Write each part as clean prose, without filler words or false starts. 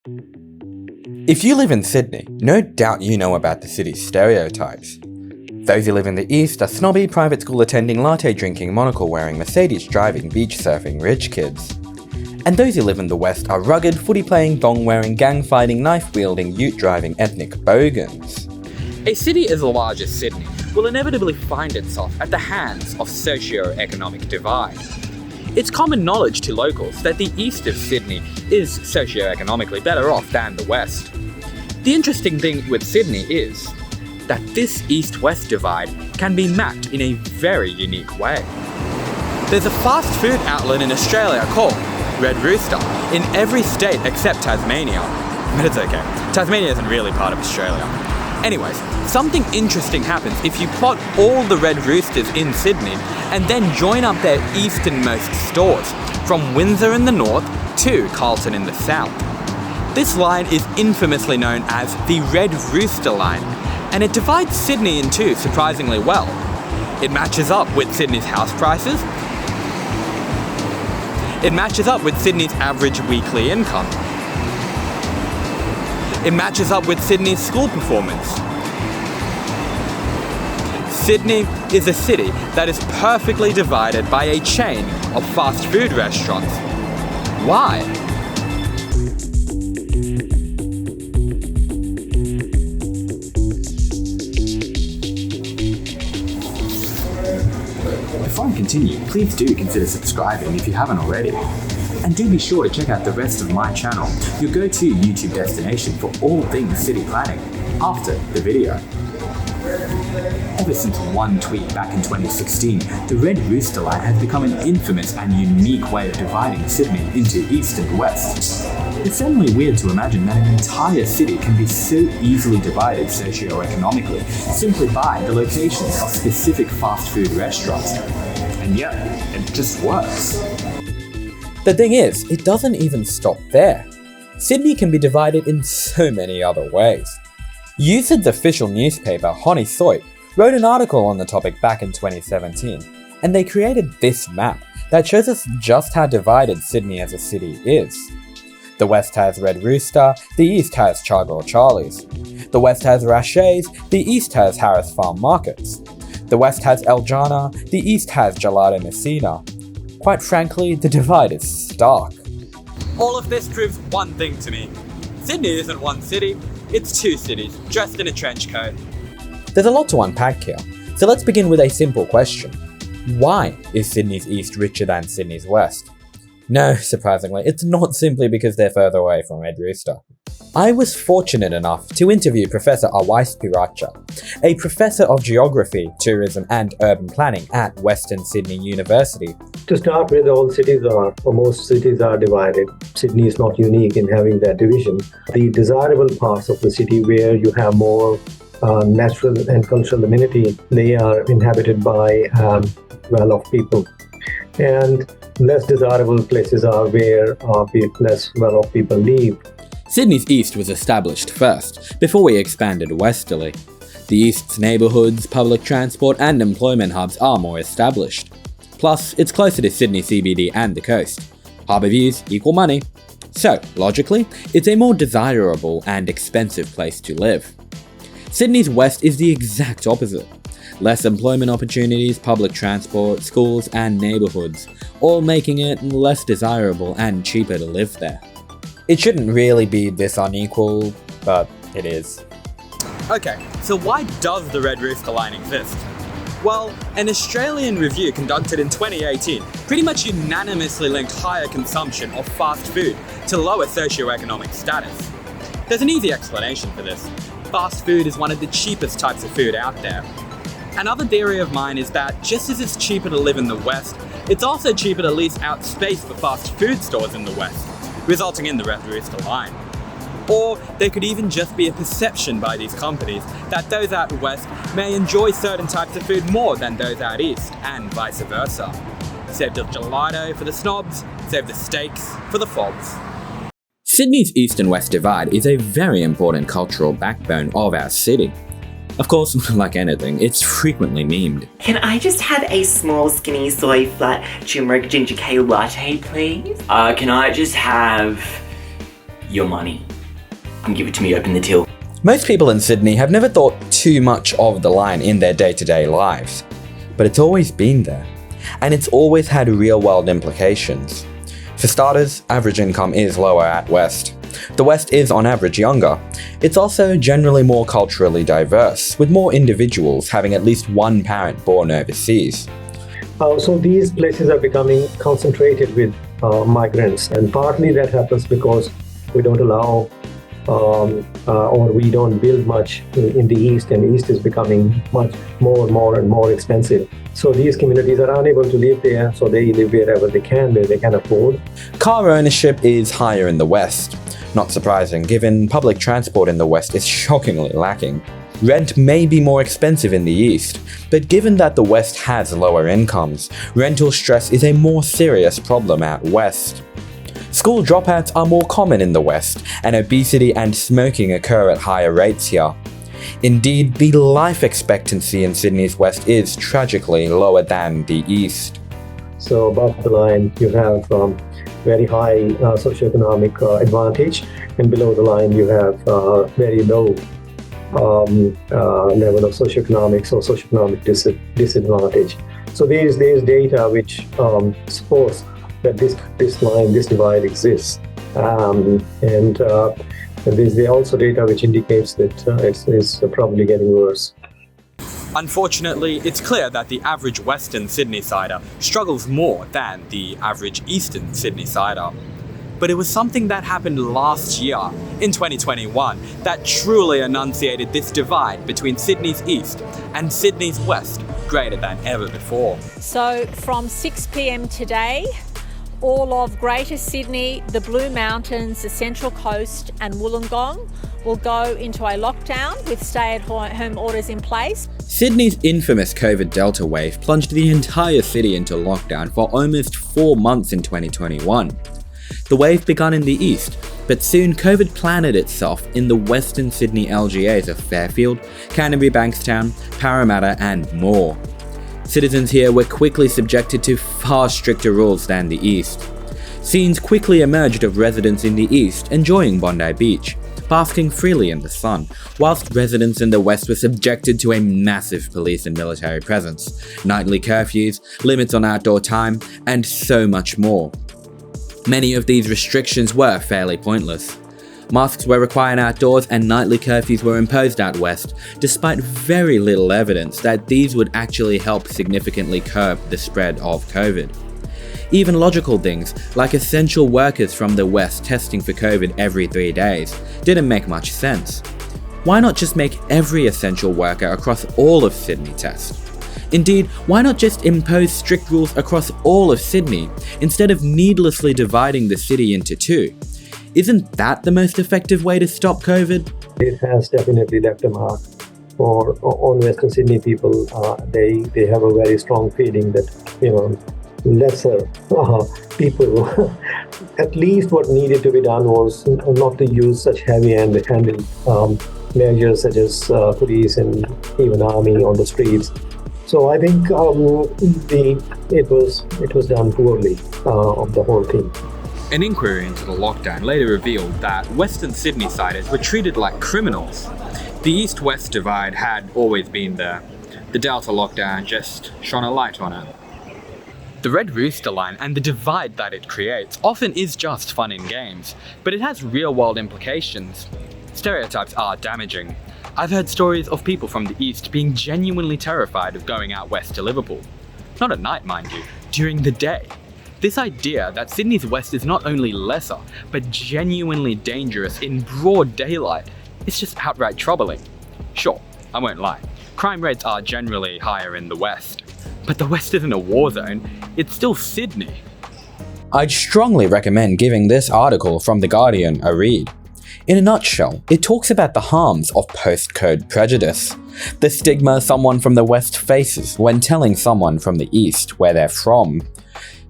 If you live in Sydney, no doubt you know about the city's stereotypes. Those who live in the east are snobby, private school attending, latte drinking, monocle wearing, Mercedes driving, beach surfing rich kids. And those who live in the west are rugged, footy playing, thong wearing, gang fighting, knife wielding, ute driving ethnic bogans. A city as large as Sydney will inevitably find itself at the hands of socioeconomic divide. It's common knowledge to locals that the east of Sydney is socioeconomically better off than the west. The interesting thing with Sydney is that this east-west divide can be mapped in a very unique way. There's a fast food outlet in Australia called Red Rooster in every state except Tasmania. But it's okay, Tasmania isn't really part of Australia. Anyways, something interesting happens if you plot all the Red Roosters in Sydney and then join up their easternmost stores from Windsor in the north to Carlton in the south. This line is infamously known as the Red Rooster line, and it divides Sydney in two surprisingly well. It matches up with Sydney's house prices. It matches up with Sydney's average weekly income. It matches up with Sydney's school performance. Sydney is a city that is perfectly divided by a chain of fast food restaurants. Why? Before I continue, please do consider subscribing if you haven't already. And do be sure to check out the rest of my channel, your go-to YouTube destination for all things city planning, after the video. Ever since one tweet back in 2016, the Red Rooster line has become an infamous and unique way of dividing Sydney into east and west. It's certainly weird to imagine that an entire city can be so easily divided socioeconomically simply by the locations of specific fast food restaurants. And yet, it just works. The thing is, it doesn't even stop there. Sydney can be divided in so many other ways. USyd's official newspaper, Honey Soit, wrote an article on the topic back in 2017, and they created this map that shows us just how divided Sydney as a city is. The west has Red Rooster, the east has Char-Grilled Charlie's. The west has Rashay's, the east has Harris Farm Markets. The west has El Jana, the east has Gelato Messina. Quite frankly, the divide is stark. All of this proves one thing to me. Sydney isn't one city, it's two cities, dressed in a trench coat. There's a lot to unpack here, so let's begin with a simple question. Why is Sydney's east richer than Sydney's west? No, surprisingly, it's not simply because they're further away from Red Rooster. I was fortunate enough to interview Professor Awais Piracha, a professor of geography, tourism and urban planning at Western Sydney University. To start with, all cities are, or most cities are divided. Sydney is not unique in having that division. The desirable parts of the city where you have more natural and cultural amenity, they are inhabited by well-off people. And less desirable places are where less well-off people live. Sydney's east was established first, before we expanded westerly. The east's neighbourhoods, public transport and employment hubs are more established. Plus, it's closer to Sydney CBD and the coast. Harbour views equal money. So, logically, it's a more desirable and expensive place to live. Sydney's west is the exact opposite. Less employment opportunities, public transport, schools and neighbourhoods, all making it less desirable and cheaper to live there. It shouldn't really be this unequal, but it is. Okay, so why does the Red Rooster line exist? Well, an Australian review conducted in 2018 pretty much unanimously linked higher consumption of fast food to lower socioeconomic status. There's an easy explanation for this. Fast food is one of the cheapest types of food out there. Another theory of mine is that just as it's cheaper to live in the West, it's also cheaper to lease out space for fast food stores in the West, resulting in the Red Rooster line. Or there could even just be a perception by these companies that those out west may enjoy certain types of food more than those out east, and vice versa. Save the gelato for the snobs, save the steaks for the fobs. Sydney's east and west divide is a very important cultural backbone of our city. Of course, like anything, it's frequently memed. Can I just have a small skinny soy flat turmeric ginger kale latte, please? Can I just have your money? Give it to me, open the till. Most people in Sydney have never thought too much of the line in their day-to-day lives, but it's always been there, and it's always had real-world implications. For starters, average income is lower at West. The West is on average younger. It's also generally more culturally diverse, with more individuals having at least one parent born overseas. So these places are becoming concentrated with migrants, and partly that happens because we don't allow or we don't build much in the East, and the East is becoming much more expensive. So these communities are unable to live there, so they live wherever they can, where they can afford. Car ownership is higher in the West. Not surprising, given public transport in the West is shockingly lacking. Rent may be more expensive in the East, but given that the West has lower incomes, rental stress is a more serious problem at West. School dropouts are more common in the West, and obesity and smoking occur at higher rates here. Indeed, the life expectancy in Sydney's West is tragically lower than the East. So above the line, you have very high socioeconomic advantage, and below the line, you have very low level of socioeconomics or socioeconomic disadvantage. So there is data which supports that this divide exists, and there's also data which indicates that it's probably getting worse. Unfortunately, it's clear that the average Western Sydneysider struggles more than the average Eastern Sydneysider. But it was something that happened last year, in 2021, that truly enunciated this divide between Sydney's East and Sydney's West greater than ever before. So from 6 p.m. today, all of Greater Sydney, the Blue Mountains, the Central Coast and Wollongong will go into a lockdown with stay-at-home orders in place. Sydney's infamous COVID Delta wave plunged the entire city into lockdown for almost 4 months in 2021. The wave began in the east, but soon COVID planted itself in the Western Sydney LGAs of Fairfield, Canterbury Bankstown, Parramatta and more. Citizens here were quickly subjected to far stricter rules than the east. Scenes quickly emerged of residents in the east enjoying Bondi Beach, basking freely in the sun, whilst residents in the west were subjected to a massive police and military presence, nightly curfews, limits on outdoor time, and so much more. Many of these restrictions were fairly pointless. Masks were required outdoors and nightly curfews were imposed out west, despite very little evidence that these would actually help significantly curb the spread of COVID. Even logical things, like essential workers from the west testing for COVID every 3 days, didn't make much sense. Why not just make every essential worker across all of Sydney test? Indeed, why not just impose strict rules across all of Sydney, instead of needlessly dividing the city into two? Isn't that the most effective way to stop COVID? It has definitely left a mark on Western Sydney people. They have a very strong feeling that, lesser people, at least what needed to be done was not to use such heavy-handed measures such as police and even army on the streets. So I think it was done poorly of the whole thing. An inquiry into the lockdown later revealed that Western Sydneysiders were treated like criminals. The East-West divide had always been there. The Delta lockdown just shone a light on it. The Red Rooster line and the divide that it creates often is just fun in games, but it has real-world implications. Stereotypes are damaging. I've heard stories of people from the East being genuinely terrified of going out west to Liverpool. Not at night, mind you, during the day. This idea that Sydney's West is not only lesser, but genuinely dangerous in broad daylight is just outright troubling. Sure, I won't lie, crime rates are generally higher in the West. But the West isn't a war zone, it's still Sydney. I'd strongly recommend giving this article from The Guardian a read. In a nutshell, it talks about the harms of postcode prejudice, the stigma someone from the West faces when telling someone from the East where they're from.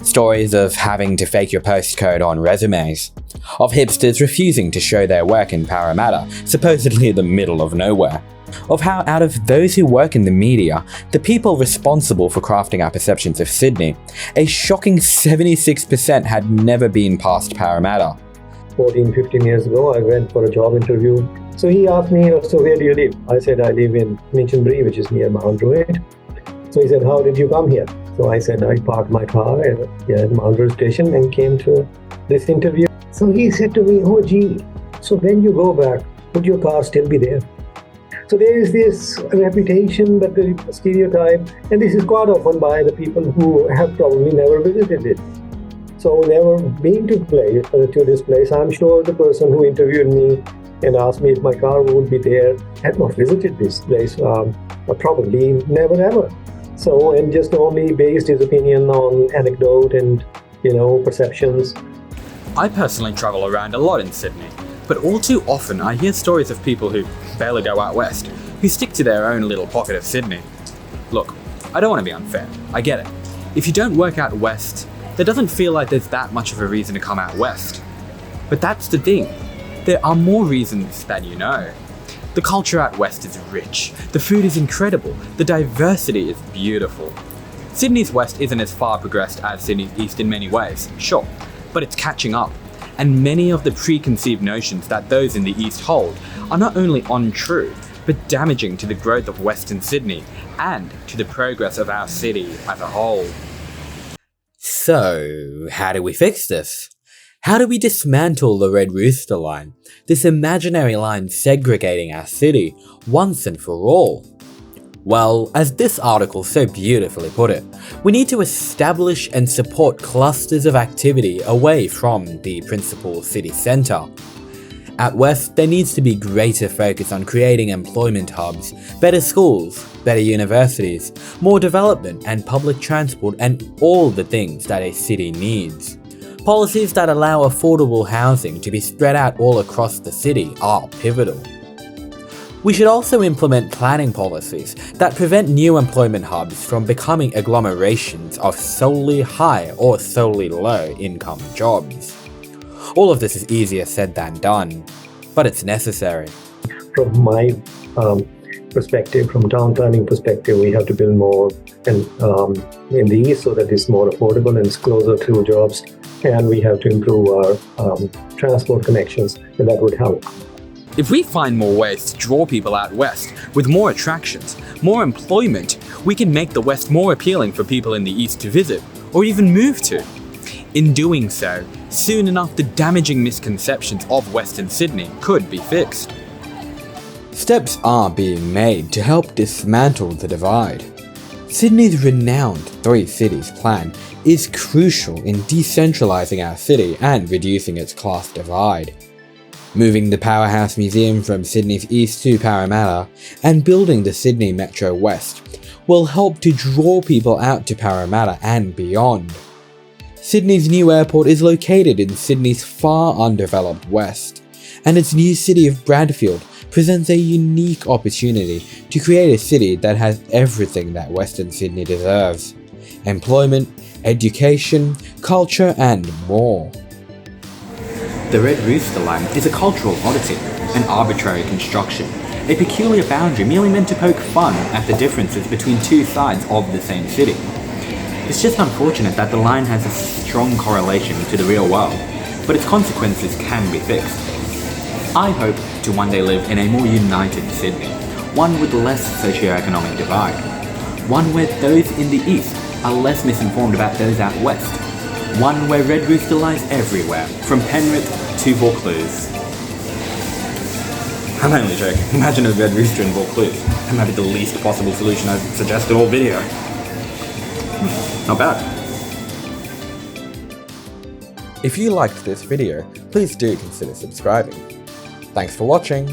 Stories of having to fake your postcode on resumes, of hipsters refusing to show their work in Parramatta, supposedly in the middle of nowhere, of how out of those who work in the media, the people responsible for crafting our perceptions of Sydney, a shocking 76% had never been past Parramatta. 14, 15 years ago. I went for a job interview. So he asked me, so where do you live? I said, I live in Minchinbury, which is near Mount Druitt. So he said, how did you come here? So I said, I parked my car at Mount Druitt station and came to this interview. So he said to me, oh gee, so when you go back, would your car still be there? So there is this reputation, but the stereotype, and this is quite often by the people who have probably never visited it. So never been to this place. I'm sure the person who interviewed me and asked me if my car would be there had not visited this place, probably never ever. So, and just only based his opinion on anecdote and, perceptions. I personally travel around a lot in Sydney, but all too often I hear stories of people who barely go out west, who stick to their own little pocket of Sydney. Look, I don't want to be unfair, I get it. If you don't work out west, there doesn't feel like there's that much of a reason to come out west. But that's the thing, there are more reasons than you know. The culture out west is rich, the food is incredible, the diversity is beautiful. Sydney's west isn't as far progressed as Sydney's east in many ways, sure, but it's catching up. And many of the preconceived notions that those in the east hold are not only untrue, but damaging to the growth of Western Sydney and to the progress of our city as a whole. So, how do we fix this? How do we dismantle the Red Rooster line, this imaginary line segregating our city once and for all? Well, as this article so beautifully put it, we need to establish and support clusters of activity away from the principal city centre. At West, there needs to be greater focus on creating employment hubs, better schools, better universities, more development and public transport, and all the things that a city needs. Policies that allow affordable housing to be spread out all across the city are pivotal. We should also implement planning policies that prevent new employment hubs from becoming agglomerations of solely high or solely low income jobs. All of this is easier said than done, but it's necessary. From my perspective, from town planning perspective, we have to build more in the east so that it's more affordable and it's closer to jobs, and we have to improve our transport connections, and that would help. If we find more ways to draw people out west with more attractions, more employment, we can make the west more appealing for people in the east to visit or even move to. In doing so, soon enough the damaging misconceptions of Western Sydney could be fixed. Steps are being made to help dismantle the divide. Sydney's renowned Three Cities plan is crucial in decentralising our city and reducing its class divide. Moving the Powerhouse Museum from Sydney's east to Parramatta and building the Sydney Metro West will help to draw people out to Parramatta and beyond. Sydney's new airport is located in Sydney's far undeveloped west, and its new city of Bradfield presents a unique opportunity to create a city that has everything that Western Sydney deserves: employment, education, culture, and more. The Red Rooster line is a cultural oddity, an arbitrary construction, a peculiar boundary merely meant to poke fun at the differences between two sides of the same city. It's just unfortunate that the line has a strong correlation to the real world, but its consequences can be fixed. I hope to one day live in a more united Sydney, one with less socioeconomic divide, one where those in the east are less misinformed about those out west, one where Red Rooster lies everywhere, from Penrith to Vaucluse. I'm only joking. Imagine a Red Rooster in Vaucluse. That might be the least possible solution I've suggested all video. Not bad. If you liked this video, please do consider subscribing. Thanks for watching.